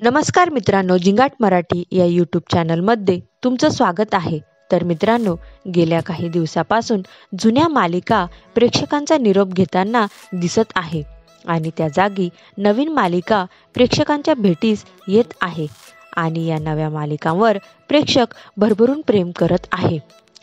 नमस्कार मित्रांनो, जिंगाट मराठी या यूट्यूब चॅनलमध्ये तुमचं स्वागत आहे. तर मित्रांनो, गेल्या काही दिवसापासून जुन्या मालिका प्रेक्षकांचा निरोप घेताना दिसत आहे आणि त्या जागी नवीन मालिका प्रेक्षकांच्या भेटीस येत आहे आणि या नव्या मालिकांवर प्रेक्षक भरभरून प्रेम करत आहे.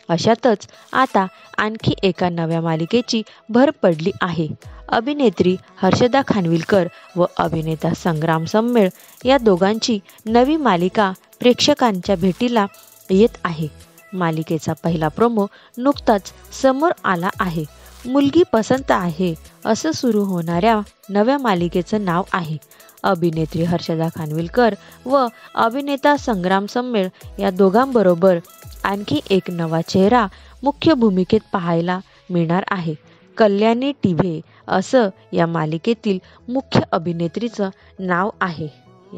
अशातच आता आणखी एका नव्या मालिकेची भर पडली आहे. अभिनेत्री हर्षदा खानविलकर व अभिनेता संग्राम सम्मेळ या दोघांची नवी मालिका प्रेक्षकांच्या भेटीला येत आहे. मालिकेचा पहिला प्रोमो नुकताच समोर आला आहे. मुलगी पसंत आहे असं सुरू होणाऱ्या नव्या मालिकेचं नाव आहे. अभिनेत्री हर्षदा खानविलकर व अभिनेता संग्राम सम्मेळ या दोघांबरोबर आणखी एक नवा चेहरा मुख्य भूमिकेत पाहायला मिळणार आहे. कल्याणी टिभे असं या मालिकेतील मुख्य अभिनेत्रीचं नाव आहे.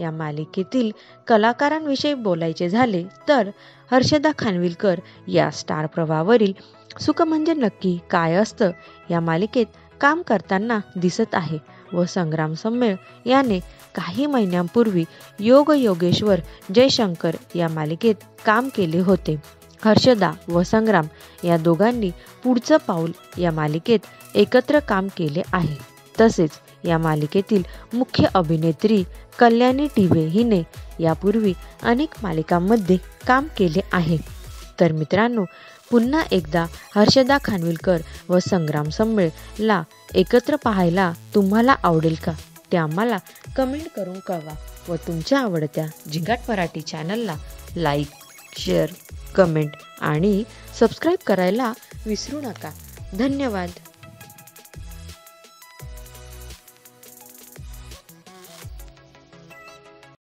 या मालिकेतील कलाकारांविषयी बोलायचे झाले तर हर्षदा खानविलकर या स्टार प्रवाहावरील सुख म्हणजे नक्की काय असतं या मालिकेत काम करताना दिसत आहे व संग्राम सम्मेळ याने काही महिन्यांपूर्वी योग योगेश्वर जयशंकर या मालिकेत काम केले होते. हर्षदा व संग्राम या दोघांनी पुढचं पाऊल या मालिकेत एकत्र काम केले आहे. तसेच या मालिकेतील मुख्य अभिनेत्री कल्याणी टिभे हिने यापूर्वी अनेक मालिकांमध्ये काम केले आहे. तर मित्रांनो, पुन्हा एकदा हर्षदा खानविलकर व संग्राम सम्मेळला एकत्र पाहायला तुम्हाला आवडेल का, ते आम्हाला कमेंट करून कळवा व तुमच्या आवडत्या जिंगाट मराठी चॅनलला लाईक, शेअर, कमेंट आणि सबस्क्राईब करायला विसरू नका. धन्यवाद.